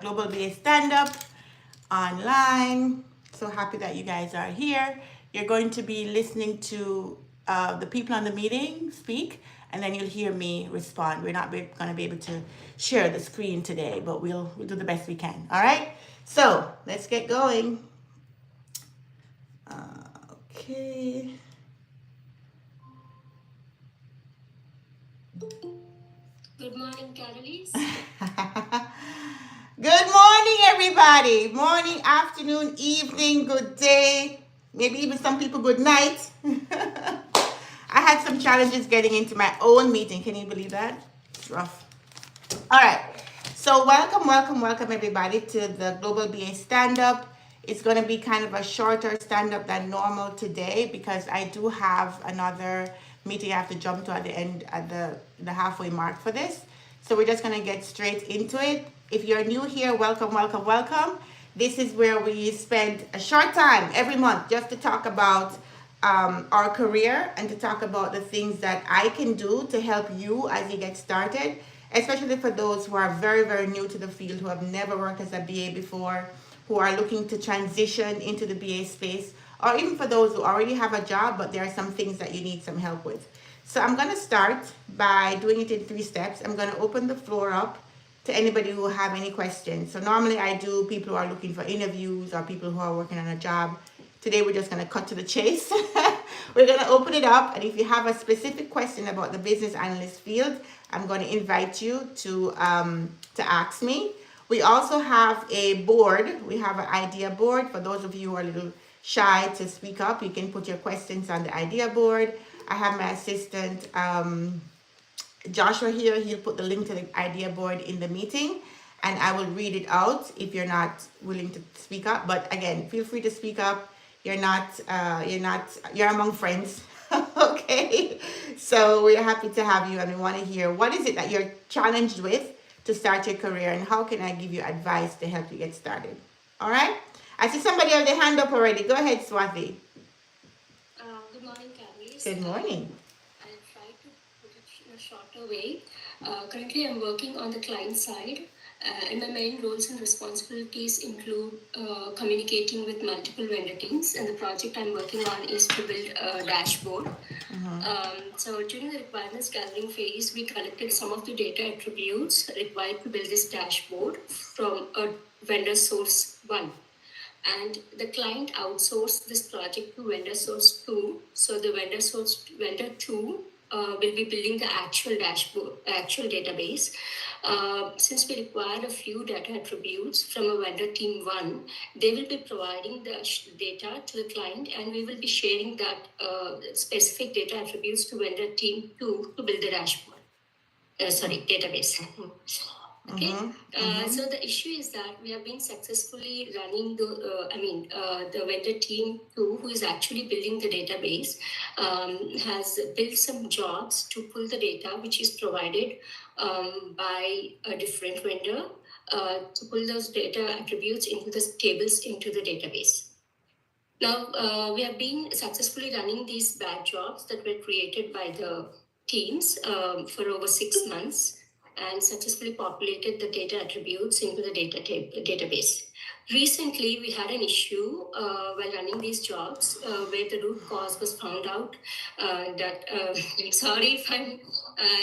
Global Ba Standup online. So happy that you guys are here. You're going to be listening to the people on the meeting speak, and then you'll hear me respond. We're not going to be able to share the screen today, but we'll do the best we can. All right. So let's get going. Okay. Good morning, Karaleise. Good morning, everybody. Morning, afternoon, evening, good day. Maybe even some people good night. I had some challenges getting into my own meeting. Can you believe that? It's rough. All right. So welcome, everybody to the Global Ba Stand-Up. It's going to be kind of a shorter stand-up than normal today because I do have another meeting I have to jump to at the end, at the halfway mark for this. So we're just going to get straight into it. If you're new here, welcome. This is where we spend a short time every month just to talk about our career and to talk about the things that I can do to help you as you get started, especially for those who are very, very new to the field, who have never worked as a BA before, who are looking to transition into the BA space, or even for those who already have a job, but there are some things that you need some help with. So I'm going to start by doing it in 3 steps. I'm going to open the floor up to anybody who have any questions. So normally I do people who are looking for interviews or people who are working on a job. Today we're just going to cut to the chase. We're going to open it up, and if you have a specific question about the business analyst field, I'm going to invite you to ask me. We also have a board. We have an idea board. For those of you who are a little shy to speak up, you can put your questions on the idea board. I have my assistant Joshua here. He'll put the link to the idea board in the meeting, and I will read it out if you're not willing to speak up. But again, feel free to speak up. You're among friends. Okay. So we're happy to have you, and we want to hear what is it that you're challenged with to start your career, and how can I give you advice to help you get started. All right. I see somebody have their hand up already. Go ahead, Swati. Good morning, Karaleise. Good morning. I'll try to put it in a shorter way. Currently, I'm working on the client side, and my main roles and responsibilities include communicating with multiple vendor teams. And the project I'm working on is to build a dashboard. So during the requirements gathering phase, we collected some of the data attributes required to build this dashboard from a vendor source 1. And the client outsourced this project to vendor source 2. So the vendor 2 will be building the actual dashboard, actual database. Since we required a few data attributes from a vendor team 1, they will be providing the data to the client, and we will be sharing that specific data attributes to vendor team 2 to build the dashboard. Database. Okay. So the issue is that we have been successfully running the vendor team 2, who is actually building the database, has built some jobs to pull the data which is provided by a different vendor to pull those data attributes into the tables into the database. Now, we have been successfully running these bad jobs that were created by the teams for over 6 months, and successfully populated the data attributes into the database. Recently, we had an issue while running these jobs where the root cause was found out. Sorry if I'm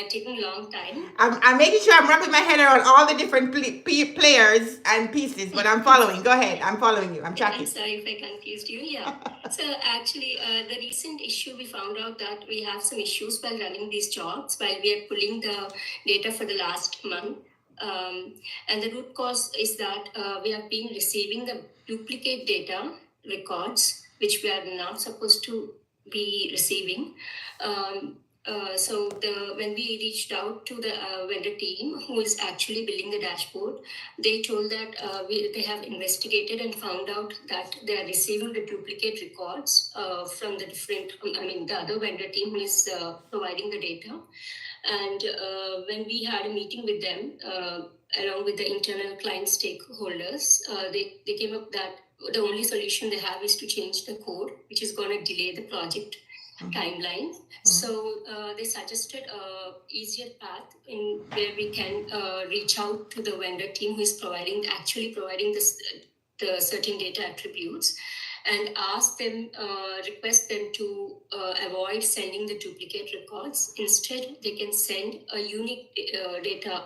taking a long time. I'm making sure I'm wrapping my head around all the different players and pieces, but I'm following. Go ahead. I'm following you. I'm tracking. I'm sorry if I confused you. Yeah. So actually, the recent issue, we found out that we have some issues while running these jobs while we are pulling the data for the last month. And the root cause is that we have been receiving the duplicate data records, which we are not supposed to be receiving. When we reached out to the vendor team who is actually building the dashboard, they told that they have investigated and found out that they are receiving the duplicate records from the other vendor team who is providing the data. And when we had a meeting with them, along with the internal client stakeholders, they came up that the only solution they have is to change the code, which is going to delay the project timeline. So they suggested a easier path in where we can reach out to the vendor team who is actually providing the certain data attributes, and request them to avoid sending the duplicate records. Instead, they can send a unique data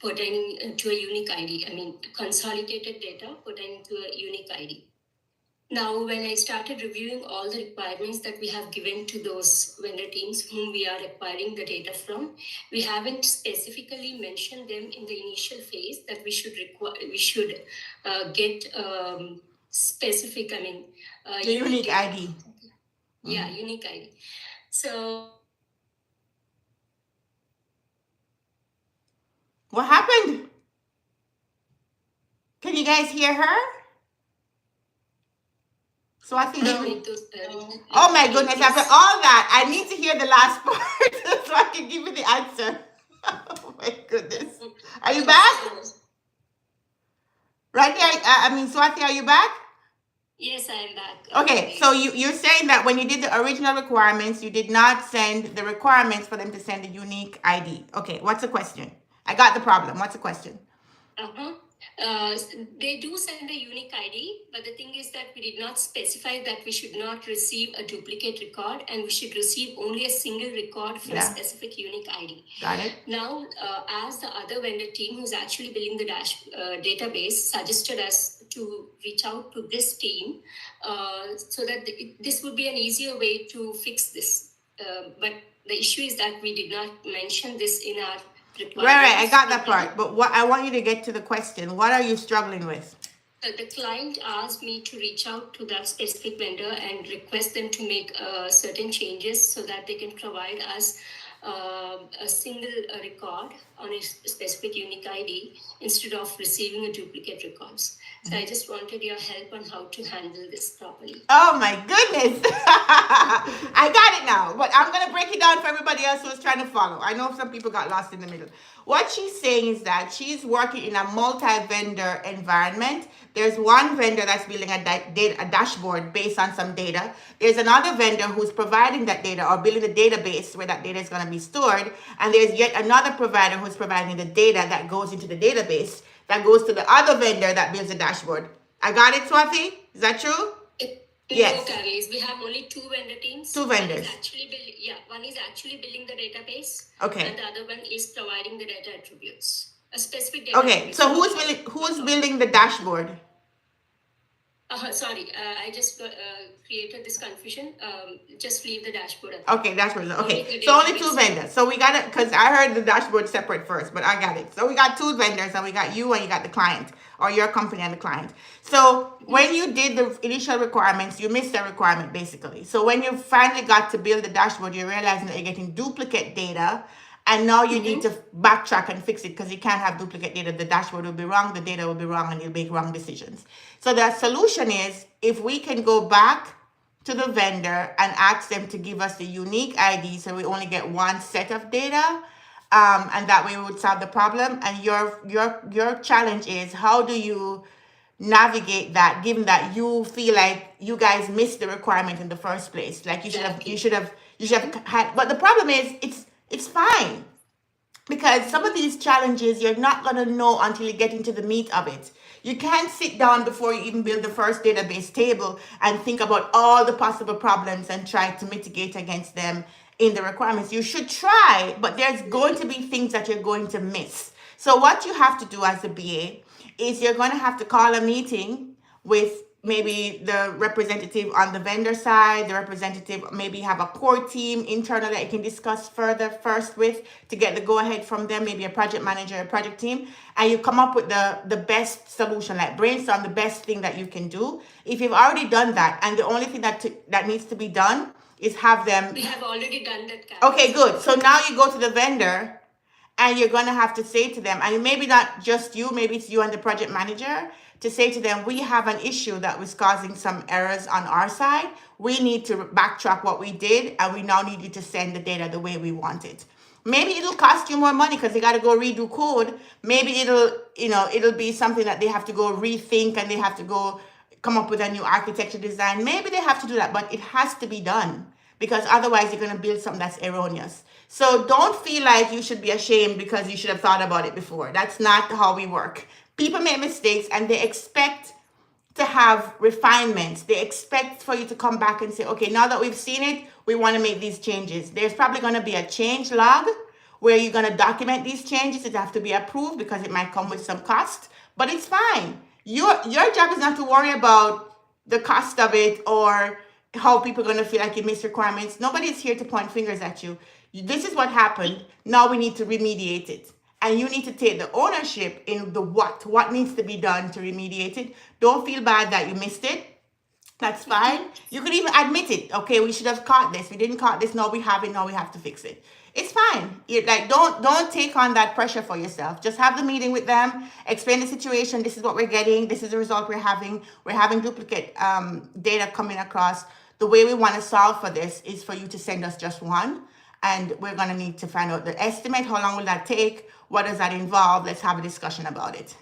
pertaining to a unique ID. I mean, consolidated data pertaining to a unique ID. Now, when I started reviewing all the requirements that we have given to those vendor teams whom we are acquiring the data from, we haven't specifically mentioned them in the initial phase that we should get specific, The unique data. ID. Yeah, unique ID. So What happened? Can you guys hear her? So I think oh my goodness, after all that, I need to hear the last part so I can give you the answer. Oh my goodness. Are you back? Right there, Swati, are you back? Yes, I am back. Okay, so you're saying that when you did the original requirements, you did not send the requirements for them to send a unique ID. Okay, what's the question? I got the problem. What's the question? Uh-huh. They do send a unique ID, but the thing is that we did not specify that we should not receive a duplicate record and we should receive only a single record for a specific unique ID. Got it. Now, as the other vendor team who's actually building the database suggested us to reach out to this team so that this would be an easier way to fix this. But the issue is that we did not mention this in our Right, I got that part. But what I want you to get to the question. What are you struggling with? The client asked me to reach out to that specific vendor and request them to make certain changes so that they can provide us a single record on a specific unique ID instead of receiving a duplicate records. So I just wanted your help on how to handle this properly. Oh my goodness. I got it now, but I'm going to break it down for everybody else who is trying to follow. I know some people got lost in the middle. What she's saying is that she's working in a multi-vendor environment. There's one vendor that's building a dashboard based on some data. There's another vendor who's providing that data or building a database where that data is going to be stored. And there's yet another provider who's providing the data that goes into the database that goes to the other vendor that builds the dashboard. I got it, Swati? Is that true? Yes. No, Karaleise, we have only two vendor teams. Two vendors. One is actually building the database. Okay. And the other one is providing the data attributes. A specific data. Okay, so who's building the dashboard? Sorry, I just created this confusion. Just leave the dashboard. Okay, dashboard. Okay, so only two vendors. So we got it because I heard the dashboard separate first, but I got it. So we got two vendors, and we got you and you got the client, or your company and the client. So when you did the initial requirements, you missed a requirement basically. So when you finally got to build the dashboard, you're realizing that you're getting duplicate data. And now you need to backtrack and fix it because you can't have duplicate data. The dashboard will be wrong, the data will be wrong, and you'll make wrong decisions. So the solution is if we can go back to the vendor and ask them to give us the unique ID so we only get one set of data, and that way we would solve the problem. And your challenge is how do you navigate that given that you feel like you guys missed the requirement in the first place? Like you should have had, but the problem is it's fine because some of these challenges you're not going to know until you get into the meat of it. You can't sit down before you even build the first database table and think about all the possible problems and try to mitigate against them in the requirements. You should try, but there's going to be things that you're going to miss. So what you have to do as a BA is you're going to have to call a meeting with maybe the representative on the vendor side, the representative maybe have a core team internally that you can discuss further first with to get the go-ahead from them, maybe a project manager, a project team, and you come up with the best solution, like brainstorm the best thing that you can do. If you've already done that, and the only thing that needs to be done is have them... We have already done that. Okay, good. So now you go to the vendor, and you're going to have to say to them, and maybe not just you, maybe it's you and the project manager, to say to them, we have an issue that was causing some errors on our side. We need to backtrack what we did, and we now need you to send the data the way we want it. Maybe it'll cost you more money because they got to go redo code. Maybe it'll be something that they have to go rethink and they have to go come up with a new architecture design. Maybe they have to do that, but it has to be done. because otherwise you're going to build something that's erroneous. So don't feel like you should be ashamed because you should have thought about it before. That's not how we work. People make mistakes and they expect to have refinements. They expect for you to come back and say, okay, now that we've seen it, we want to make these changes. There's probably going to be a change log where you're going to document these changes. It have to be approved because it might come with some cost, but it's fine. Your job is not to worry about the cost of it or how people are going to feel like you miss requirements. Nobody's here to point fingers at you. This is what happened. Now we need to remediate it. And you need to take the ownership in the what needs to be done to remediate it. Don't feel bad that you missed it. That's fine. You could even admit it. Okay, we should have caught this. We didn't caught this. Now we have it. Now we have to fix it. It's fine. Like don't take on that pressure for yourself. Just have the meeting with them. Explain the situation. This is what we're getting. This is the result we're having. We're having duplicate data coming across. The way we want to solve for this is for you to send us just one. And we're going to need to find out the estimate. How long will that take? What does that involve? Let's have a discussion about it.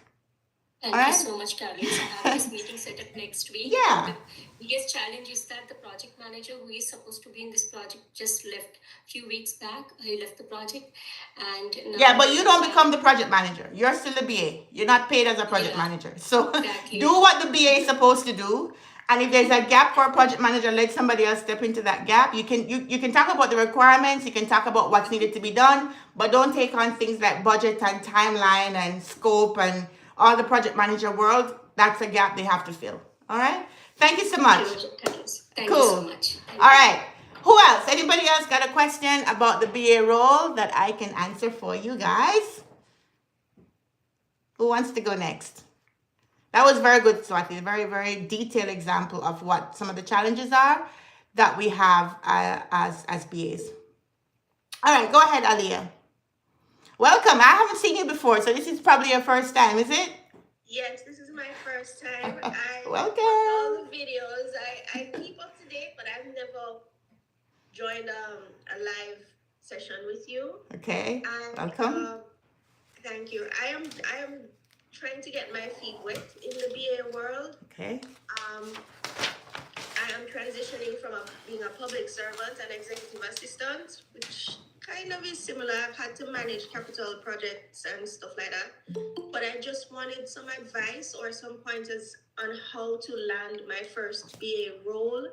Thank you so much, Karaleise. I have this meeting set up next week. Yeah. The biggest challenge is that the project manager who is supposed to be in this project just left a few weeks back. He left the project. And yeah, but you don't become the project manager. You're still the BA. You're not paid as a project manager. So exactly. Do what the BA is supposed to do. And if there's a gap for a project manager, let somebody else step into that gap. You can talk about the requirements, you can talk about what's needed to be done, but don't take on things like budget and timeline and scope and all the project manager world. That's a gap they have to fill. All right? Thank you so much. Thank you so much. All right. Who else? Anybody else got a question about the BA role that I can answer for you guys? Who wants to go next? That was very good, Swati. Very, very detailed example of what some of the challenges are that we have as BAs. All right, go ahead, Aliyah. Welcome. I haven't seen you before, so this is probably your first time, is it? Yes, this is my first time. I Welcome. watch all the videos. I keep up to date, but I've never joined a live session with you. Okay. And, welcome. Thank you. I am trying to get my feet wet in the BA world. Okay. I am transitioning from being a public servant and executive assistant, which kind of is similar. I've had to manage capital projects and stuff like that. But I just wanted some advice or some pointers on how to land my first BA role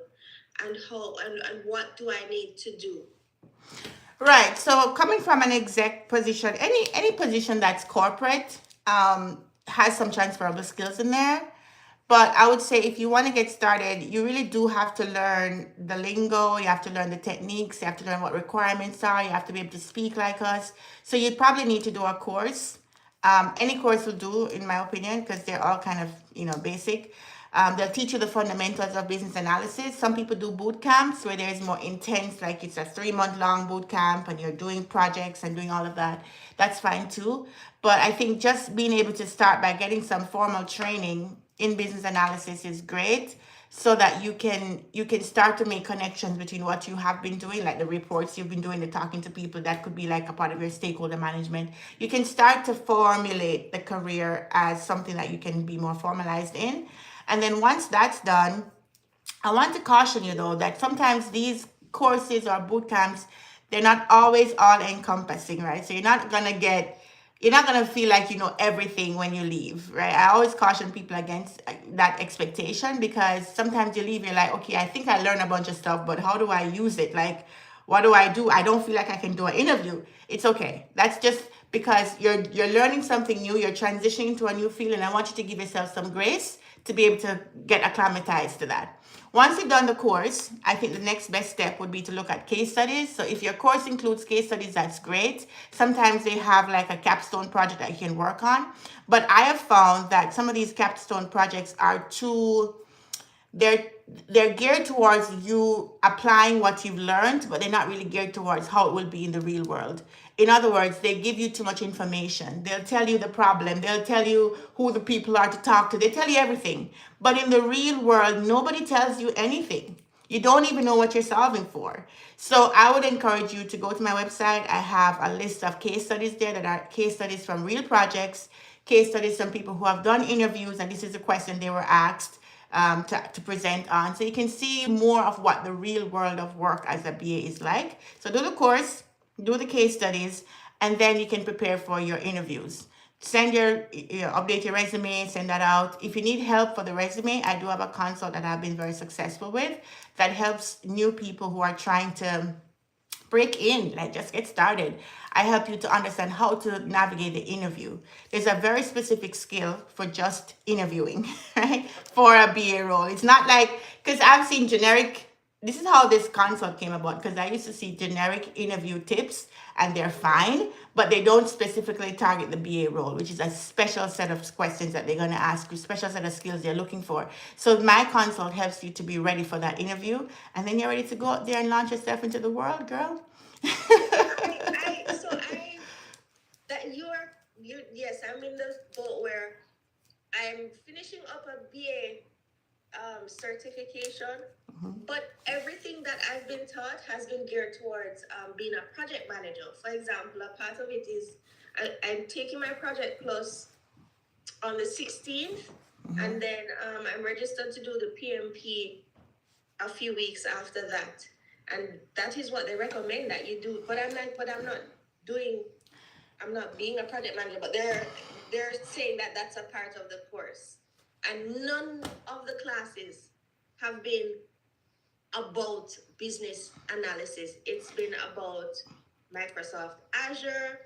and how and what do I need to do. Right. So coming from an exec position, any position that's corporate has some transferable skills in there. But I would say if you want to get started, you really do have to learn the lingo. You have to learn the techniques. You have to learn what requirements are. You have to be able to speak like us. So you'd probably need to do a course. Any course will do, in my opinion, because they're all kind of, basic. They'll teach you the fundamentals of business analysis. Some people do boot camps where there's more intense, like it's a 3-month long boot camp and you're doing projects and doing all of that. That's fine too. But I think just being able to start by getting some formal training in business analysis is great, so that you can start to make connections between what you have been doing, like the reports you've been doing, the talking to people. That could be like a part of your stakeholder management. You can start to formulate the career as something that you can be more formalized in. And then once that's done, I want to caution you though that sometimes these courses or boot camps, they're not always all encompassing, right? So you're not gonna feel like you know everything when you leave, right? I always caution people against that expectation, because sometimes you leave, you're like, okay, I think I learned a bunch of stuff, but how do I use it? Like, what do? I don't feel like I can do an interview. It's okay. That's just because you're learning something new, you're transitioning to a new field, and I want you to give yourself some grace to be able to get acclimatized to that. Once you've done the course, I think the next best step would be to look at case studies. So if your course includes case studies, that's great. Sometimes they have like a capstone project that you can work on. But I have found that some of these capstone projects are they're geared towards you applying what you've learned, but they're not really geared towards how it will be in the real world. In other words, they give you too much information. They'll tell you the problem. They'll tell you who the people are to talk to. They tell you everything. But in the real world, nobody tells you anything. You don't even know what you're solving for. So I would encourage you to go to my website. I have a list of case studies there that are case studies from real projects, case studies from people who have done interviews, and this is a question they were asked. to present on, so you can see more of what the real world of work as a BA is like. So do the course, do the case studies, and then you can prepare for your interviews. Send update your resume, send that out. If you need help for the resume, I do have a consult that I've been very successful with that helps new people who are trying to break in, like just get started. I help you to understand how to navigate the interview. There's a very specific skill for just interviewing, right? For a BA role. It's not like, because I've seen generic, this is how this consult came about, because I used to see generic interview tips and they're fine, but they don't specifically target the BA role, which is a special set of questions that they're going to ask you, special set of skills they're looking for. So my consult helps you to be ready for that interview, and then you're ready to go out there and launch yourself into the world, girl. That you're yes, I'm in the boat where I'm finishing up a BA certification, but everything that I've been taught has been geared towards being a project manager. For example, a part of it is I'm taking my Project Plus on the 16th, and then I'm registered to do the PMP a few weeks after that. And that is what they recommend that you do. But I'm not being a project manager, but they're saying that that's a part of the course. And none of the classes have been about business analysis. It's been about Microsoft Azure,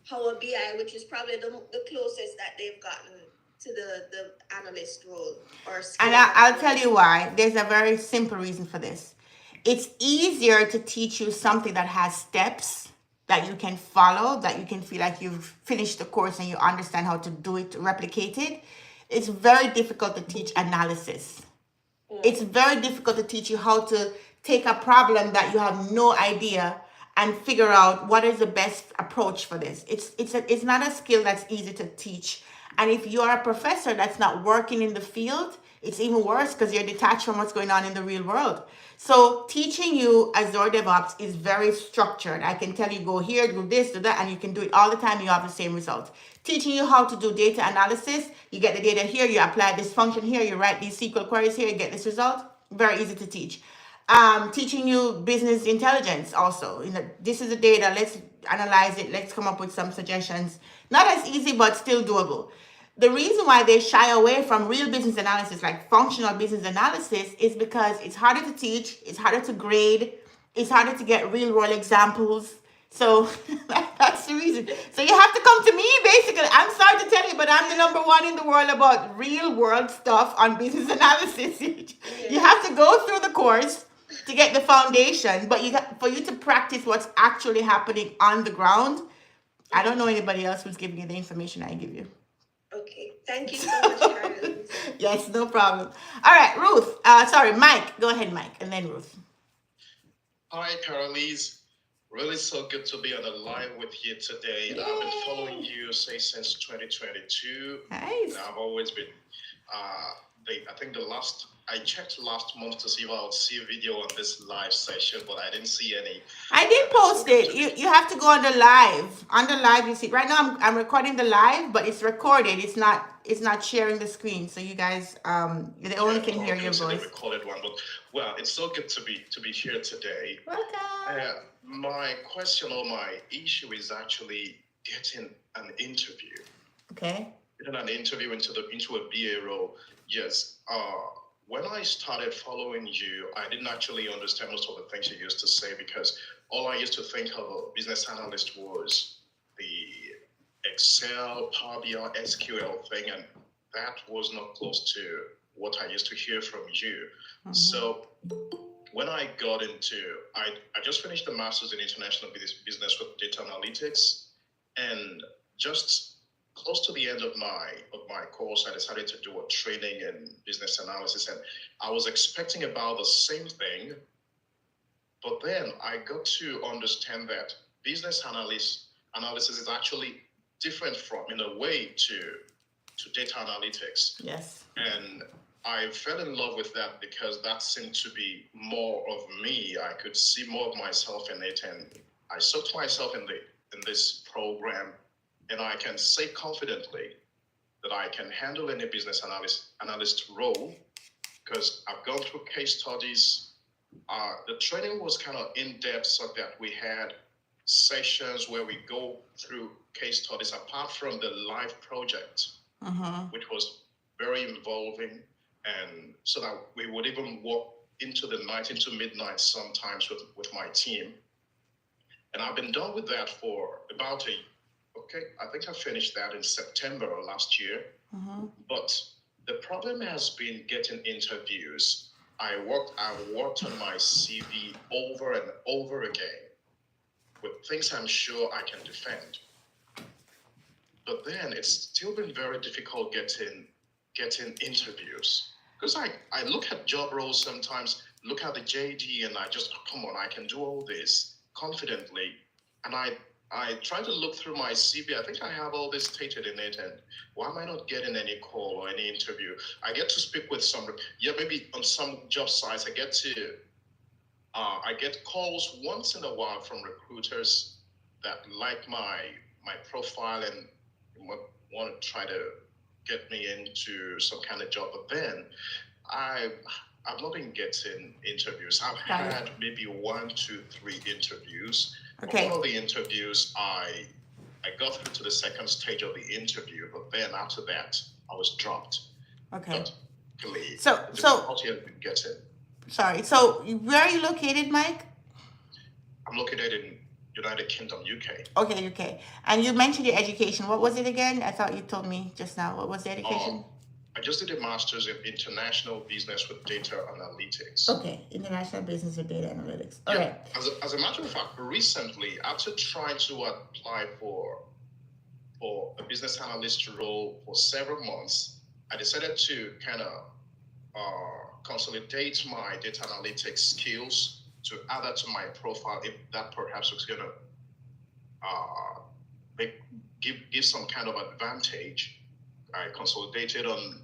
Power BI, which is probably the closest that they've gotten to the analyst role or skill. And I'll tell you why. There's a very simple reason for this. It's easier to teach you something that has steps that you can follow, that you can feel like you've finished the course and you understand how to do it, to replicate it. It's very difficult to teach analysis. It's very difficult to teach you how to take a problem that you have no idea and figure out what is the best approach for this. It's not a skill that's easy to teach. And if you're a professor that's not working in the field, it's even worse because you're detached from what's going on in the real world. So teaching you Azure DevOps is very structured. I can tell you go here, do this, do that, and you can do it all the time. You have the same results. Teaching you how to do data analysis, you get the data here, you apply this function here, you write these SQL queries here, you get this result. Very easy to teach. Teaching you business intelligence also. This is the data, let's analyze it, let's come up with some suggestions. Not as easy, but still doable. The reason why they shy away from real business analysis, like functional business analysis, is because it's harder to teach, it's harder to grade, it's harder to get real world examples. So that's the reason. So you have to come to me, basically. I'm sorry to tell you, but I'm the number one in the world about real world stuff on business analysis. You have to go through the course to get the foundation, but for you to practice what's actually happening on the ground. I don't know anybody else who's giving you the information I give you. Okay, thank you so much, Karaleise. Yes, no problem. All right, Ruth. Mike. Go ahead, Mike, and then Ruth. Hi, Karaleise. Really so good to be on the live with you today. Yay. I've been following you, since 2022. Nice. I've always been, I checked last month to see if I would see a video on this live session, but I didn't see any. I did post it. You have to go on the live. On the live, you see. Right now, I'm recording the live, but it's recorded. It's not sharing the screen, so you guys they only can hear your voice. The recorded one, but well, it's so good to be here today. Welcome. My question or my issue is actually getting an interview. Okay. Getting an interview into a BA role. Yes. When I started following you, I didn't actually understand most of the things you used to say, because all I used to think of a business analyst was the Excel, Power BI, SQL thing, and that was not close to what I used to hear from you. Mm-hmm. So when I got into, I just finished the Masters in International Business with Data Analytics, and just close to the end of my course, I decided to do a training in business analysis, and I was expecting about the same thing, but then I got to understand that business analysis is actually different from, in a way, to data analytics. Yes. And I fell in love with that because that seemed to be more of me. I could see more of myself in it, and I saw myself in this program. And I can say confidently that I can handle any business analyst role because I've gone through case studies. The training was kind of in depth, so that we had sessions where we go through case studies apart from the live project, which was very involving, and so that we would even work into the night, into midnight sometimes with my team. And I've been done with that for about I think I finished that in September of last year. But the problem has been getting interviews. I worked on my CV over and over again with things I'm sure I can defend. But then it's still been very difficult getting interviews. Because I look at job roles sometimes, look at the JD, and I just, come on, I can do all this confidently. And I try to look through my CV. I think I have all this stated in it, and why am I not getting any call or any interview? I get to speak with maybe on some job sites, I get calls once in a while from recruiters that like my profile and want to try to get me into some kind of job. But then I've not been getting interviews. I've had maybe 1, 2, 3 interviews. Okay. One of the interviews, I got through to the second stage of the interview, but then after that, I was dropped. Okay. But really, So difficulty has been getting. sorry. So where are you located, Mike? I'm located in United Kingdom, UK. Okay, UK. And you mentioned your education. What was it again? I thought you told me just now. What was the education? I just did a master's in international business with data analytics. Okay, international business with data analytics. All right. As a matter of fact, recently, after trying to apply for a business analyst role for several months, I decided to kind of consolidate my data analytics skills to add that to my profile, if that perhaps was going to give some kind of advantage. I consolidated on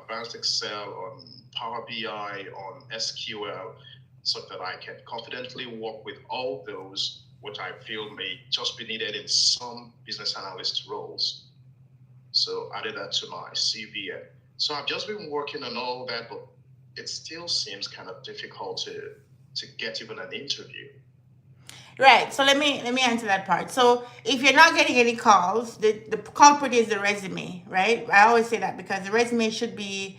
advanced Excel, on Power BI, on SQL, so that I can confidently work with all those, which I feel may just be needed in some business analyst roles. So I added that to my CV. So I've just been working on all that, but it still seems kind of difficult to get even an interview. Right. So let me answer that part. So if you're not getting any calls, the culprit is the resume, right? I always say that because the resume should be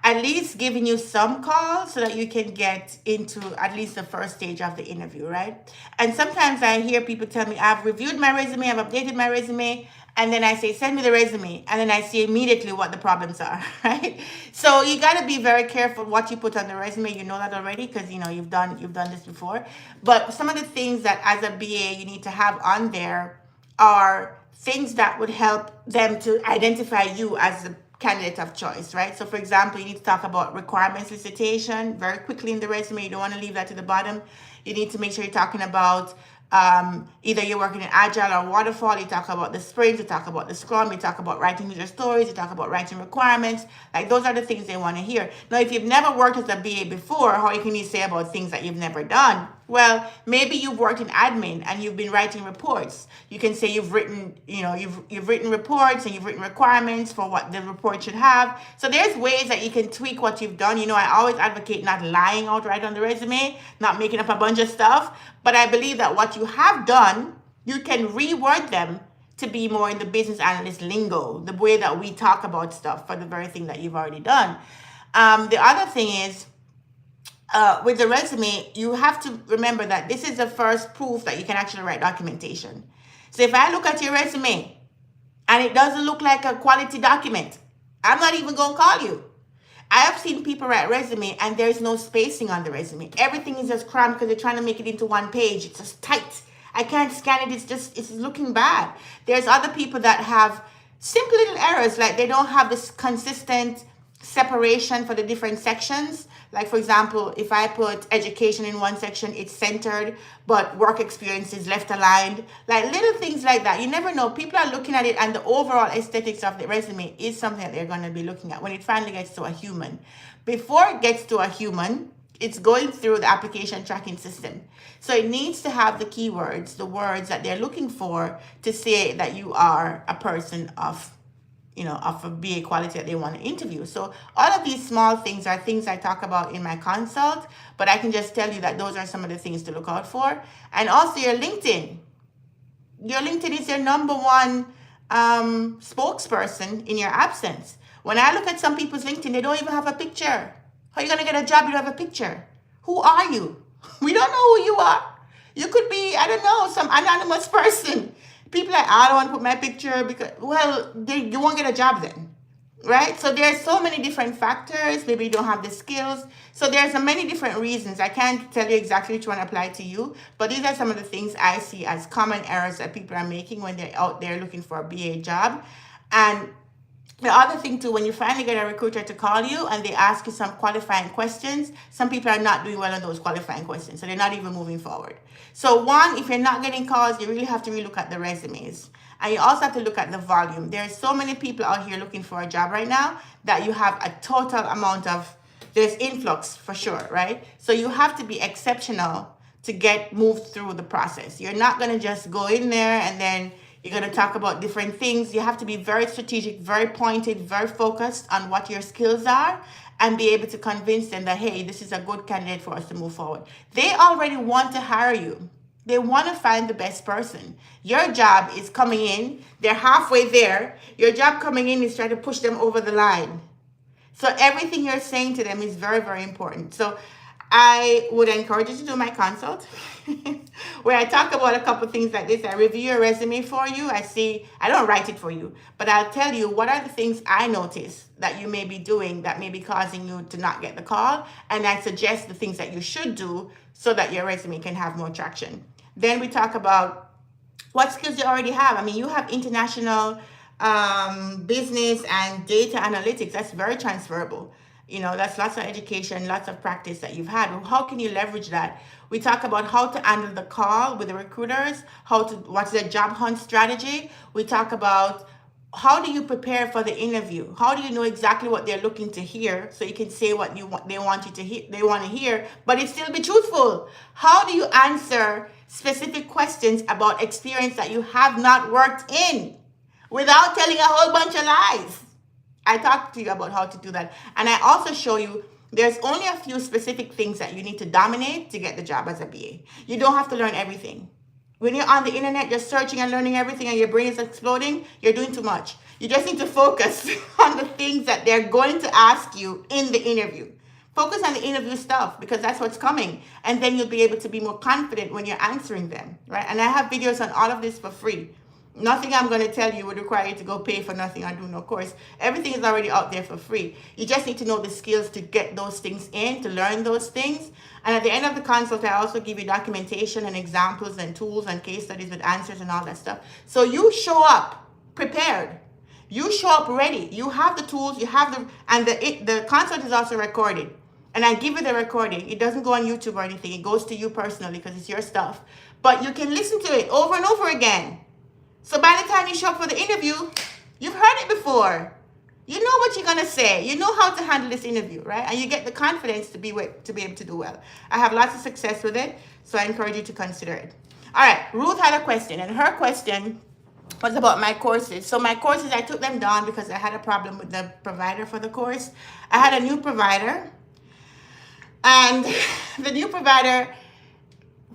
at least giving you some calls so that you can get into at least the first stage of the interview, right? And sometimes I hear people tell me, I've reviewed my resume, I've updated my resume, and then I say, send me the resume, and then I see immediately what the problems are, right? So you got to be very careful what you put on the resume. You know that already because you've done this before. But some of the things that as a BA you need to have on there are things that would help them to identify you as the candidate of choice, right? So for example, you need to talk about requirements solicitation very quickly in the resume. You don't want to leave that to the bottom. You need to make sure you're talking about either you're working in agile or waterfall. You talk about the sprints, you talk about the scrum, you talk about writing user stories, you talk about writing requirements. Like those are the things they want to hear. Now, if you've never worked as a BA before, how can you say about things that you've never done? Well, maybe you've worked in admin and you've been writing reports. You can say you've written, you've written reports and you've written requirements for what the report should have. So there's ways that you can tweak what you've done. I always advocate not lying outright on the resume, not making up a bunch of stuff. But I believe that what you have done, you can reword them to be more in the business analyst lingo, the way that we talk about stuff for the very thing that you've already done. The other thing is, with the resume, you have to remember that this is the first proof that you can actually write documentation. So if I look at your resume and it doesn't look like a quality document, I'm not even going to call you. I have seen people write resume and there's no spacing on the resume. Everything is just crammed because they're trying to make it into one page. It's just tight. I can't scan it. It's looking bad. There's other people that have simple little errors, like they don't have this consistent separation for the different sections. Like for example, if I put education in one section, it's centered, but work experience is left aligned. Like little things like that. You never know. People are looking at it and the overall aesthetics of the resume is something that they're going to be looking at when it finally gets to a human. Before it gets to a human, it's going through the application tracking system. So it needs to have the keywords, the words that they're looking for to say that you are a person of of a BA quality that they want to interview. So all of these small things are things I talk about in my consult, but I can just tell you that those are some of the things to look out for. And also your LinkedIn. Your LinkedIn is your number one spokesperson in your absence. When I look at some people's LinkedIn, they don't even have a picture. How are you going to get a job if you don't have a picture? Who are you? We don't know who you are. You could be, I don't know, some anonymous person. People are like, I don't want to put my picture because, well, you won't get a job then, right? So there's so many different factors. Maybe you don't have the skills. So there's so many different reasons. I can't tell you exactly which one apply to you, but these are some of the things I see as common errors that people are making when they're out there looking for a BA job. And the other thing too, when you finally get a recruiter to call you and they ask you some qualifying questions, some people are not doing well on those qualifying questions, so they're not even moving forward. So one, if you're not getting calls, you really have to relook at the resumes. And you also have to look at the volume. There's so many people out here looking for a job right now that you have a total amount of, there's influx for sure, right? So you have to be exceptional to get moved through the process. You're not gonna just go in there and then you're going to talk about different things. You have to be very strategic, very pointed, very focused on what your skills are and be able to convince them that, hey, this is a good candidate for us to move forward. They already want to hire you. They want to find the best person. Your job is coming in. They're halfway there. Your job coming in is trying to push them over the line. So everything you're saying to them is very, very important. So I would encourage you to do my consult where I talk about a couple things like this. I review your resume for you. I don't write it for you, but I'll tell you what are the things I notice that you may be doing that may be causing you to not get the call. And I suggest the things that you should do so that your resume can have more traction. Then we talk about what skills you already have. I mean, you have international business and data analytics. That's very transferable. That's lots of education, lots of practice that you've had. How can you leverage that? We talk about how to handle the call with the recruiters, what's the job hunt strategy. We talk about how do you prepare for the interview? How do you know exactly what they're looking to hear so you can say what they want you to hear, they want to hear, but it still be truthful? How do you answer specific questions about experience that you have not worked in without telling a whole bunch of lies? I talked to you about how to do that. And I also show you there's only a few specific things that you need to dominate to get the job as a BA. You don't have to learn everything. When you're on the internet just searching and learning everything and your brain is exploding, you're doing too much. You just need to focus on the things that they're going to ask you in the interview. Focus on the interview stuff because that's what's coming. And then you'll be able to be more confident when you're answering them, right? And I have videos on all of this for free. Nothing I'm going to tell you would require you to go pay for nothing or do no course. Everything is already out there for free. You just need to know the skills to get those things in, to learn those things. And at the end of the consult, I also give you documentation and examples and tools and case studies with answers and all that stuff. So you show up prepared. You show up ready. You have the tools, you have the consult is also recorded. And I give you the recording. It doesn't go on YouTube or anything. It goes to you personally because it's your stuff. But you can listen to it over and over again. So by the time you show up for the interview, you've heard it before. You know what you're going to say. You know how to handle this interview, right? And you get the confidence to be able to do well. I have lots of success with it, so I encourage you to consider it. All right, Ruth had a question, and her question was about my courses. So my courses, I took them down because I had a problem with the provider for the course. I had a new provider, and the new provider,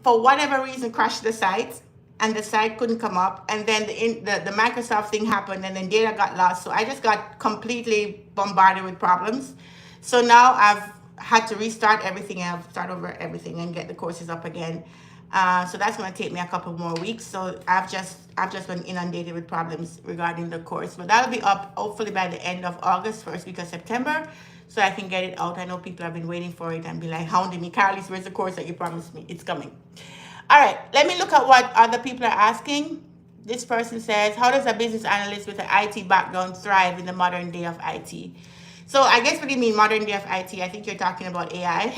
for whatever reason, crashed the site. And the site couldn't come up, and then the Microsoft thing happened, and then data got lost. So I just got completely bombarded with problems. So now I've had to restart everything. I've start over everything and get the courses up again. So that's going to take me a couple more weeks. So I've just been inundated with problems regarding the course, but that'll be up hopefully by the end of August, first week of September, so I can get it out. I know people have been waiting for it and be like hounding me, Karaleise, where's the course that you promised me? It's coming. All right, let me look at what other people are asking. This person says, how does a business analyst with an IT background thrive in the modern day of IT? So I guess what do you mean modern day of IT? I think you're talking about AI.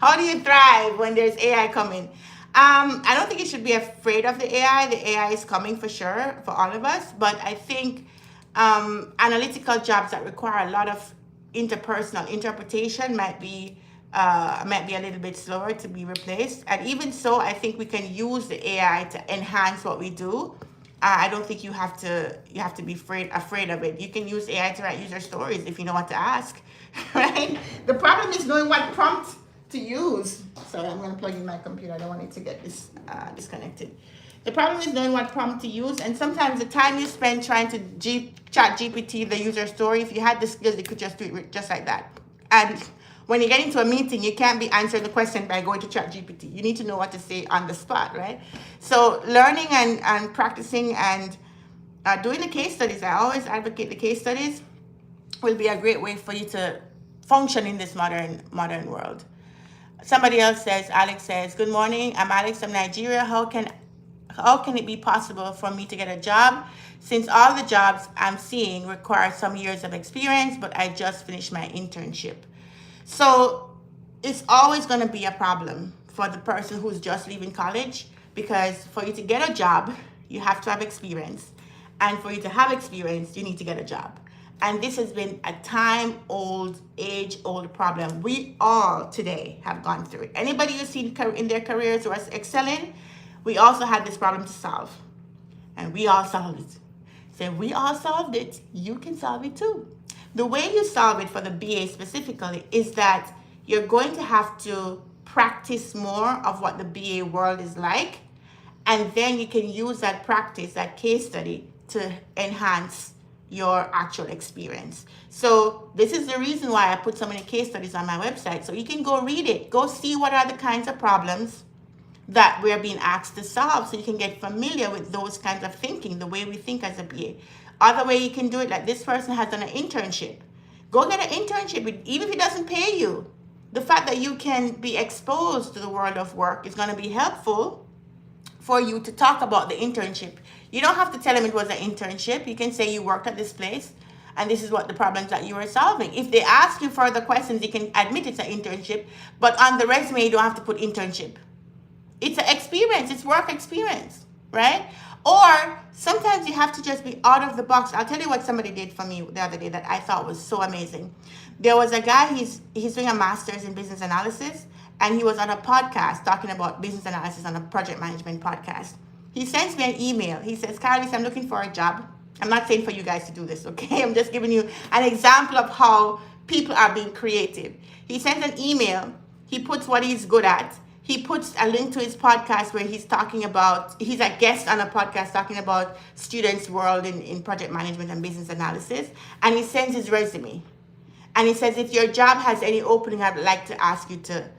How do you thrive when there's AI coming? I don't think you should be afraid of the AI. The AI is coming for sure for all of us. But I think analytical jobs that require a lot of interpersonal interpretation might be a little bit slower to be replaced. And even so, I think we can use the AI to enhance what we do. I don't think you have to be afraid of it. You can use AI to write user stories if you know what to ask, right? The problem is knowing what prompt to use. Sorry, I'm going to plug in my computer. I don't want it to get disconnected. The problem is knowing what prompt to use, and sometimes the time you spend trying to chat GPT the user story, if you had the skills, you could just do it just like that. And when you get into a meeting, you can't be answering the question by going to chat GPT. You need to know what to say on the spot, right? So learning and practicing and doing the case studies, I always advocate the case studies, will be a great way for you to function in this modern world. Somebody else says, Alex says, good morning, I'm Alex from Nigeria. How can it be possible for me to get a job since all the jobs I'm seeing require some years of experience, but I just finished my internship? So it's always going to be a problem for the person who's just leaving college, because for you to get a job, you have to have experience. And for you to have experience, you need to get a job. And this has been a age-old problem. We all today have gone through it. Anybody you see in their careers who are excelling, we also had this problem to solve. And we all solved it. So if we all solved it, you can solve it too. The way you solve it for the BA specifically is that you're going to have to practice more of what the BA world is like. And then you can use that practice, that case study, to enhance your actual experience. So this is the reason why I put so many case studies on my website. So you can go read it. Go see what are the kinds of problems that we're being asked to solve, so you can get familiar with those kinds of thinking, the way we think as a BA. Other way you can do it, like this person has done an internship. Go get an internship, even if it doesn't pay you. The fact that you can be exposed to the world of work is going to be helpful for you to talk about the internship. You don't have to tell them it was an internship. You can say you worked at this place and this is what the problems that you were solving. If they ask you further questions, you can admit it's an internship, but on the resume, you don't have to put internship. It's an experience, it's work experience, right? Or sometimes you have to just be out of the box. I'll tell you what somebody did for me the other day that I thought was so amazing. There was a guy, he's doing a master's in business analysis, and he was on a podcast talking about business analysis on a project management podcast. He sends me an email. He says, Karaleise, I'm looking for a job. I'm not saying for you guys to do this, okay? I'm just giving you an example of how people are being creative. He sends an email. He puts what he's good at. He puts a link to his podcast where he's a guest on a podcast talking about students' world in project management and business analysis. And he sends his resume. And he says, if your job has any opening, I'd like to ask you to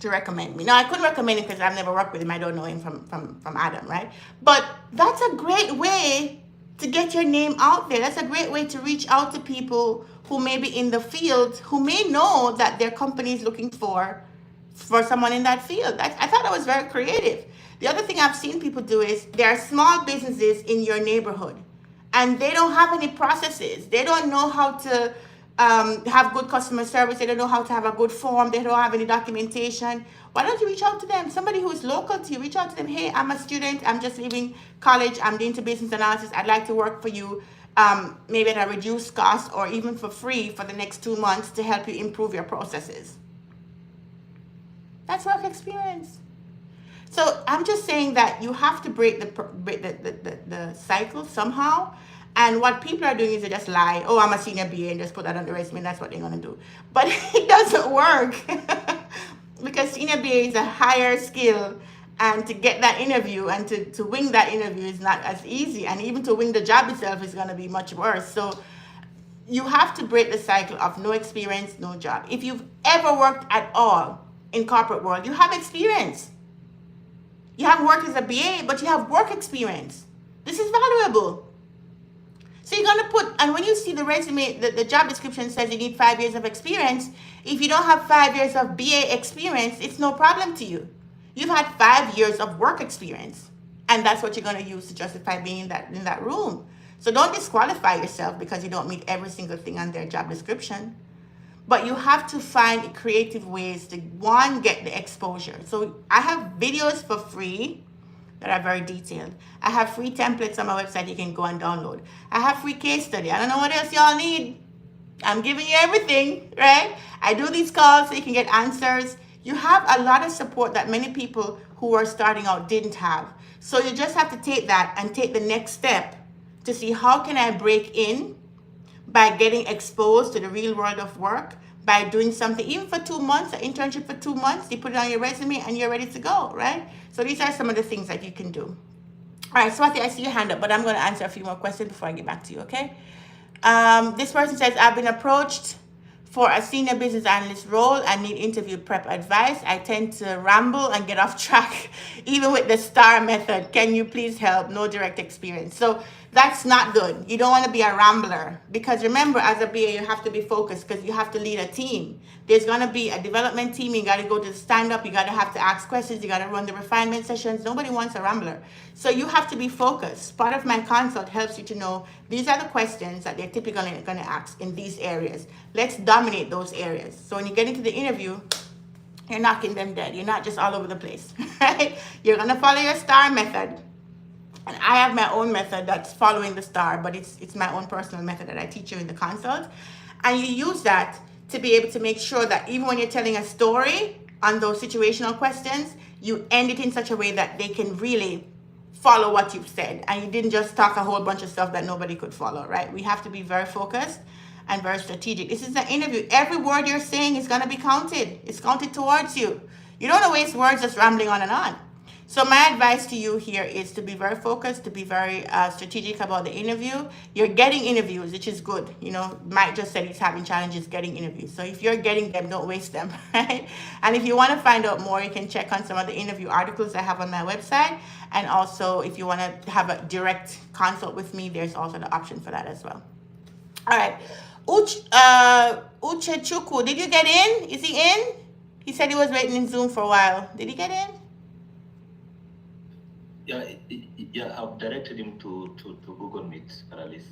recommend me. Now, I couldn't recommend him because I've never worked with him. I don't know him from Adam, right? But that's a great way to get your name out there. That's a great way to reach out to people who may be in the field, who may know that their company is looking for someone in that field. I thought that was very creative. The other thing I've seen people do is there are small businesses in your neighborhood and they don't have any processes. They don't know how to have good customer service. They don't know how to have a good form. They don't have any documentation. Why don't you reach out to them? Somebody who is local to you, reach out to them. Hey, I'm a student. I'm just leaving college. I'm into business analysis. I'd like to work for you, maybe at a reduced cost or even for free for the next 2 months to help you improve your processes. That's work experience. So I'm just saying that you have to break the cycle somehow. And what people are doing is they just lie. Oh, I'm a senior BA, and just put that on the resume. And that's what they're going to do. But it doesn't work because senior BA is a higher skill. And to get that interview and to win that interview is not as easy. And even to win the job itself is going to be much worse. So you have to break the cycle of no experience, no job. If you've ever worked at all in corporate world, you have experience. You haven't worked as a BA, but you have work experience. This is valuable. So you're going to put, and when you see the resume, the job description says you need 5 years of experience. If you don't have 5 years of BA experience, it's no problem to you. You've had 5 years of work experience. And that's what you're going to use to justify being in that room. So don't disqualify yourself because you don't meet every single thing on their job description. But you have to find creative ways to, one, get the exposure. So I have videos for free that are very detailed. I have free templates on my website you can go and download. I have free case study. I don't know what else y'all need. I'm giving you everything, right? I do these calls so you can get answers. You have a lot of support that many people who are starting out didn't have. So you just have to take that and take the next step to see how can I break in by getting exposed to the real world of work, by doing something, even for 2 months, an internship for 2 months, you put it on your resume and you're ready to go, right? So these are some of the things that you can do. All right, Swati, I see your hand up, but I'm going to answer a few more questions before I get back to you, okay? This person says, I've been approached for a senior business analyst role and need interview prep advice. I tend to ramble and get off track, even with the STAR method. Can you please help? No direct experience. So that's not good. You don't want to be a rambler, because remember, as a BA, you have to be focused because you have to lead a team. There's going to be a development team. You got to go to the stand-up. You got to have to ask questions. You got to run the refinement sessions. Nobody wants a rambler. So you have to be focused. Part of my consult helps you to know these are the questions that they're typically going to ask in these areas. Let's dominate those areas. So when you get into the interview, you're knocking them dead. You're not just all over the place, right? You're going to follow your STAR method. And I have my own method that's following the STAR, but it's my own personal method that I teach you in the consult. And you use that to be able to make sure that even when you're telling a story on those situational questions, you end it in such a way that they can really follow what you've said. And you didn't just talk a whole bunch of stuff that nobody could follow, right? We have to be very focused and very strategic. This is an interview. Every word you're saying is going to be counted. It's counted towards you. You don't want to waste words just rambling on and on. So my advice to you here is to be very focused, to be very strategic about the interview. You're getting interviews, which is good. You know, Mike just said he's having challenges getting interviews. So if you're getting them, don't waste them, right? And if you want to find out more, you can check on some of the interview articles I have on my website. And also, if you want to have a direct consult with me, there's also the option for that as well. All right. Uchechukwu, did you get in? Is he in? He said he was waiting in Zoom for a while. Did he get in? Yeah, I've directed him to Google Meet, Karaleise.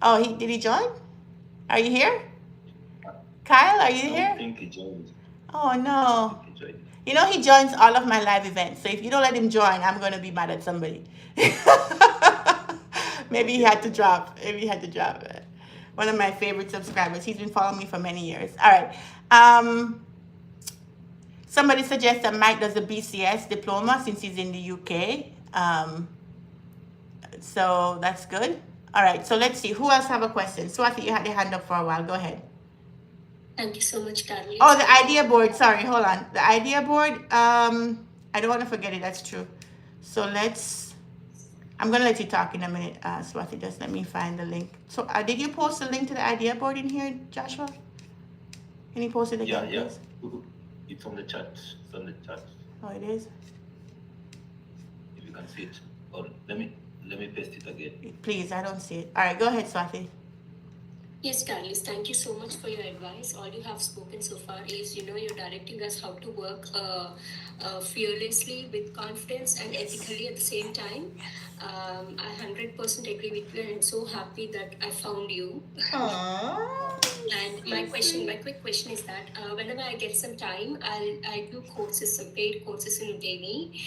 Oh, did he join? Are you here? Kyle, are you here? I think he joined. Oh, no. He joined. You know, he joins all of my live events. So if you don't let him join, I'm going to be mad at somebody. Maybe he had to drop. One of my favorite subscribers. He's been following me for many years. All right. Somebody suggests that Mike does a BCS diploma since he's in the UK. So that's good. All right, so let's see. Who else have a question? Swati, you had your hand up for a while. Go ahead. Thank you so much, Karaleise. Oh, the idea board. Sorry, hold on. The idea board. I don't want to forget it. That's true. So I'm going to let you talk in a minute, Swati. Just let me find the link. So did you post the link to the idea board in here, Joshua? Can you post it again, Yeah. please? It's on the chat. It's on the chat. Oh, it is? If you can see it. Or let me paste it again. Please, I don't see it. All right, go ahead, Swati. Yes, Karaleise, thank you so much for your advice. All you have spoken so far is, you're directing us how to work fearlessly, with confidence and ethically at the same time. I 100% agree with you, and I'm so happy that I found you. Aww. And my quick question is that whenever I get some time, I do courses, some paid courses in Udemy.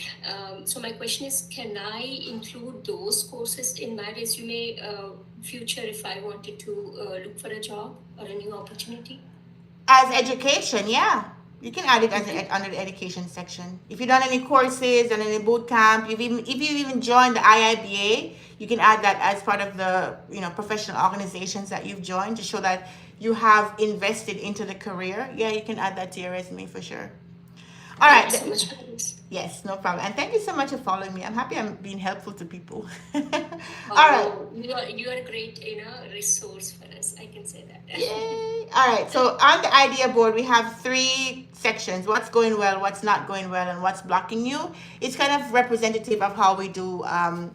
So my question is, can I include those courses in my resume future if I wanted to look for a job or a new opportunity? As education, yeah. You can add it under the education section. If you've done any courses and any boot camp, if you even joined the IIBA, you can add that as part of the professional organizations that you've joined to show that you have invested into the career. Yeah, you can add that to your resume for sure. All right. Thank you so much for this. Yes, no problem. And thank you so much for following me. I'm happy I'm being helpful to people. All right. You are a great resource for us. I can say that. Yay. All right. So on the idea board, we have 3 sections: what's going well, what's not going well, and what's blocking you. It's kind of representative of how we do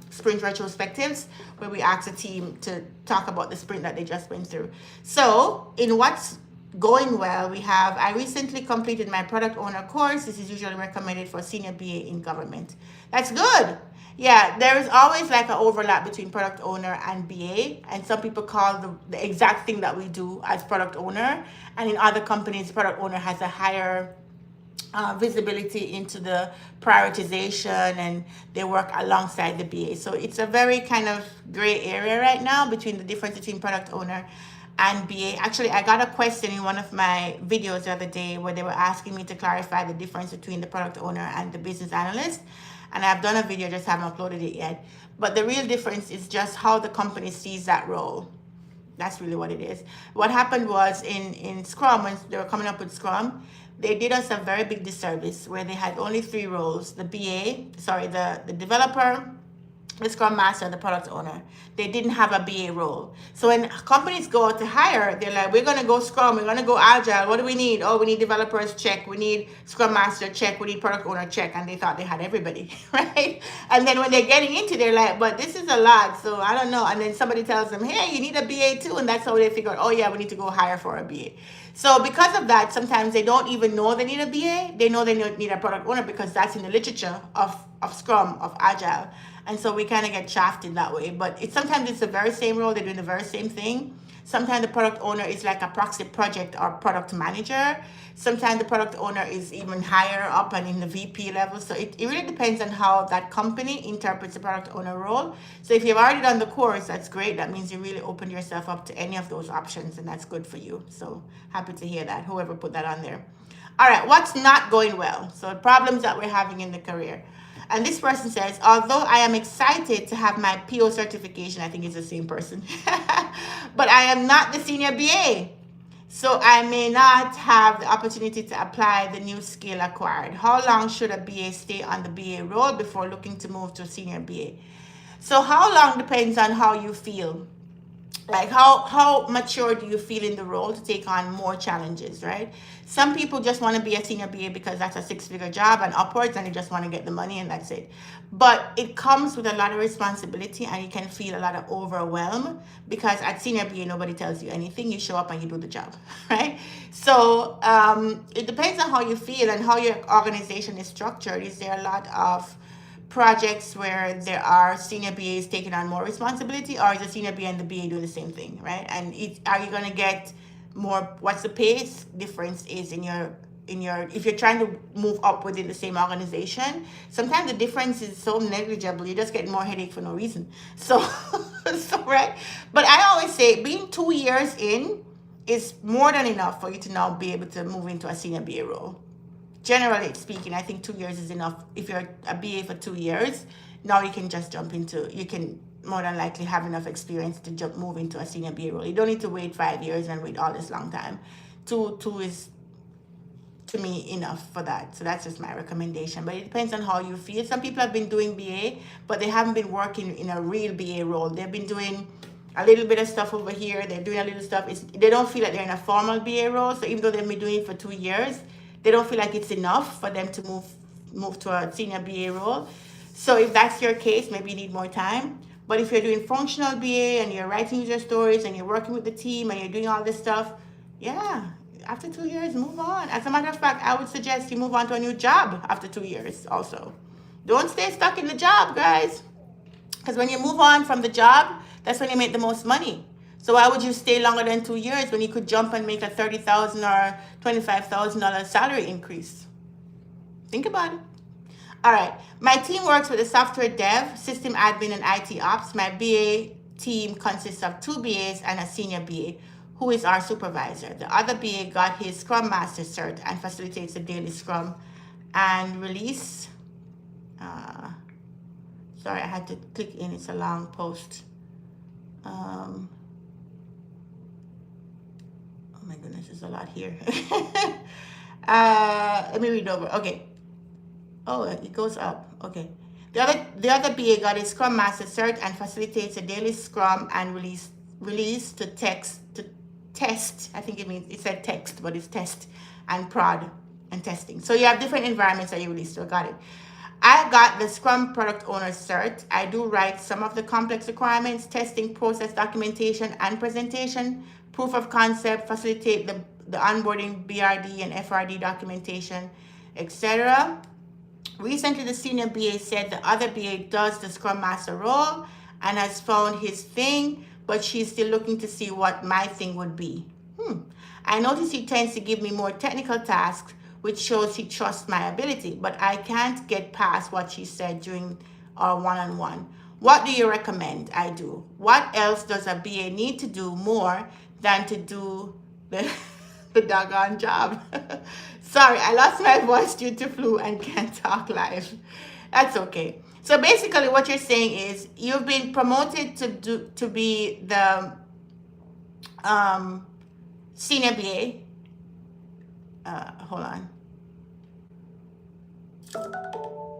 sprint retrospectives, where we ask a team to talk about the sprint that they just went through. So in what's going well, I recently completed my product owner course. This is usually recommended for senior BA in government. That's good. Yeah, there is always like an overlap between product owner and BA, and some people call the exact thing that we do as product owner, and in other companies, product owner has a higher visibility into the prioritization, and they work alongside the BA. So it's a very kind of gray area right now between the difference between product owner and BA. Actually, I got a question in one of my videos the other day where they were asking me to clarify the difference between the product owner and the business analyst. And I've done a video, just haven't uploaded it yet. But the real difference is just how the company sees that role. That's really what it is. What happened was in Scrum, when they were coming up with Scrum, they did us a very big disservice where they had only three roles: the developer, the scrum master, and the product owner. They didn't have a BA role. So when companies go out to hire, they're like, we're going to go scrum, we're going to go agile. What do we need? Oh, we need developers, check. We need scrum master, check. We need product owner, check. And they thought they had everybody, right? And then when they're getting into, they're like, but this is a lot, so I don't know. And then somebody tells them, hey, you need a BA too. And that's how they figure out, oh yeah, we need to go hire for a BA. So because of that, sometimes they don't even know they need a BA. They know they need a product owner because that's in the literature of Scrum, of Agile. And so we kind of get shafted that way. But sometimes it's the very same role. They're doing the very same thing. Sometimes the product owner is like a proxy project or product manager. Sometimes the product owner is even higher up and in the VP level. So it really depends on how that company interprets the product owner role. So if you've already done the course, that's great. That means you really opened yourself up to any of those options, and that's good for you. So happy to hear that, whoever put that on there. All right, what's not going well? So problems that we're having in the career. And this person says, although I am excited to have my PO certification, I think it's the same person, but I am not the senior BA. So I may not have the opportunity to apply the new skill acquired. How long should a BA stay on the BA role before looking to move to a senior BA? So how long depends on how you feel. Like how mature do you feel in the role to take on more challenges, right? Some people just want to be a senior BA because that's a 6-figure job and upwards, and they just want to get the money and that's it. But it comes with a lot of responsibility, and you can feel a lot of overwhelm because at senior BA nobody tells you anything. You show up and you do the job, right? So it depends on how you feel and how your organization is structured. Is there a lot of projects where there are senior BAs taking on more responsibility, or is the senior BA and the BA doing the same thing, right? And are you going to get more? What's the pace difference is in your if you're trying to move up within the same organization? Sometimes the difference is so negligible, you're just getting more headache for no reason. So right. But I always say being 2 years in is more than enough for you to now be able to move into a senior BA role. Generally speaking, I think 2 years is enough. If you're a BA for 2 years, now you can just you can more than likely have enough experience to move into a senior BA role. You don't need to wait 5 years and wait all this long time. Two is, to me, enough for that. So that's just my recommendation. But it depends on how you feel. Some people have been doing BA, but they haven't been working in a real BA role. They've been doing a little bit of stuff over here. They're doing a little stuff. They don't feel like they're in a formal BA role. So even though they've been doing it for 2 years, they don't feel like it's enough for them to move to a senior BA role. So if that's your case, maybe you need more time. But if you're doing functional BA and you're writing user stories and you're working with the team and you're doing all this stuff, yeah, after 2 years, move on. As a matter of fact, I would suggest you move on to a new job after 2 years also. Don't stay stuck in the job, guys. Because when you move on from the job, that's when you make the most money. So why would you stay longer than 2 years when you could jump and make a $30,000 or $25,000 salary increase? Think about it. All right. My team works with a software dev, system admin, and IT ops. My BA team consists of 2 BAs and a senior BA, who is our supervisor. The other BA got his Scrum Master cert and facilitates the daily Scrum and release. Sorry, I had to click in. It's a long post. Oh my goodness, there's a lot here. Let me read over. Okay. Oh, it goes up. Okay. The other BA got his Scrum Master cert and facilitates a daily Scrum and release to test. I think it said text, but it's test and prod and testing. So you have different environments that you release to. Got it. I got the Scrum Product Owner cert. I do write some of the complex requirements, testing, process documentation, and presentation, proof of concept, facilitate the onboarding BRD and FRD documentation, etc. Recently, the senior BA said the other BA does the Scrum Master role and has found his thing, but she's still looking to see what my thing would be. I notice he tends to give me more technical tasks, which shows he trusts my ability, but I can't get past what she said during our one-on-one. What do you recommend I do? What else does a BA need to do more than to do the doggone job? Sorry, I lost my voice due to flu and can't talk live. That's okay. So basically, what you're saying is you've been promoted to be the um, senior BA. Hold on.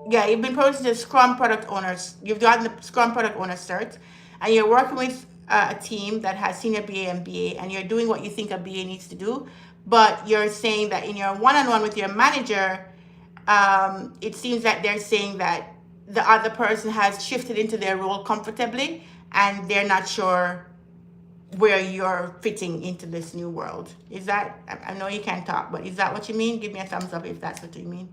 Yeah, you've been promoted to Scrum Product Owners. You've gotten the Scrum Product Owner cert, and you're working with a team that has senior BA and BA, and you're doing what you think a BA needs to do. But you're saying that in your one-on-one with your manager, it seems that they're saying that the other person has shifted into their role comfortably, and they're not sure where you're fitting into this new world. Is that, I know you can't talk, but is that what you mean? Give me a thumbs up if that's what you mean.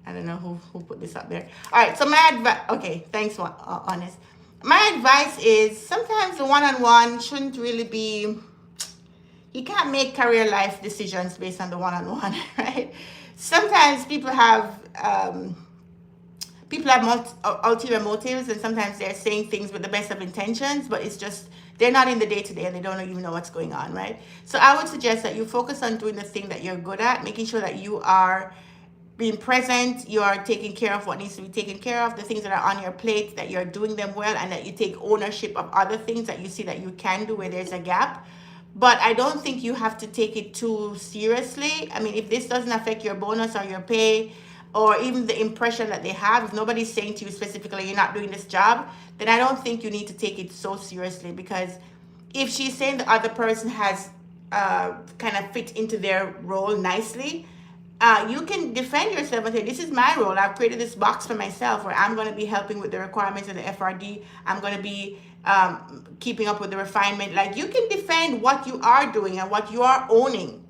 I don't know who put this up there. All right, so my advice, okay, thanks, Honest. My advice is sometimes the one-on-one shouldn't really be, you can't make career life decisions based on the one-on-one, right? Sometimes people have ulterior motives, and sometimes they're saying things with the best of intentions, but it's just they're not in the day-to-day and they don't even know what's going on, right? So I would suggest that you focus on doing the thing that you're good at, making sure that you are being present, you are taking care of what needs to be taken care of, the things that are on your plate, that you're doing them well, and that you take ownership of other things that you see that you can do where there's a gap. But I don't think you have to take it too seriously. I mean, if this doesn't affect your bonus or your pay, or even the impression that they have, if nobody's saying to you specifically, you're not doing this job, then I don't think you need to take it so seriously. Because if she's saying the other person has kind of fit into their role nicely, you can defend yourself and say, this is my role. I've created this box for myself where I'm going to be helping with the requirements of the FRD. I'm going to be keeping up with the refinement. Like, you can defend what you are doing and what you are owning,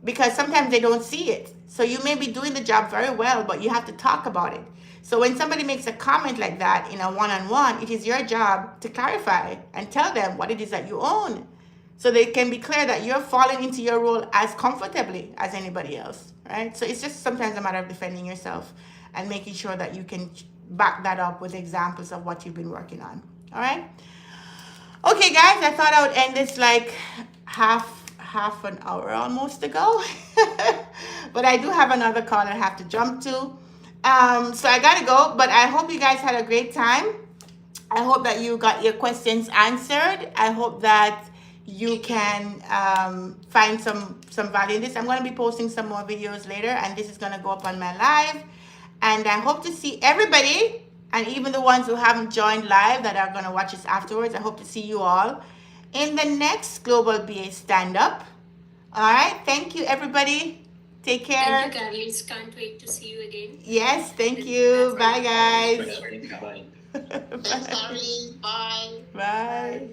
because sometimes they don't see it. So you may be doing the job very well, but you have to talk about it. So when somebody makes a comment like that in a one-on-one, it is your job to clarify and tell them what it is that you own, so they can be clear that you're falling into your role as comfortably as anybody else, right? So it's just sometimes a matter of defending yourself and making sure that you can back that up with examples of what you've been working on. All right? Okay, guys, I thought I would end this like half an hour almost ago. But I do have another call I have to jump to. So I gotta go, but I hope you guys had a great time. I hope that you got your questions answered. I hope that you can find some value in this. I'm going to be posting some more videos later, and this is going to go up on my live. And I hope to see everybody, and even the ones who haven't joined live that are going to watch this afterwards. I hope to see you all in the next Global Ba Stand-Up. All right. Thank you, everybody. Take care. Thank you, Karaleise. Can't wait to see you again. Yes, thank you. Bye, guys. Bye. Thanks, Karaleise. Bye. Bye.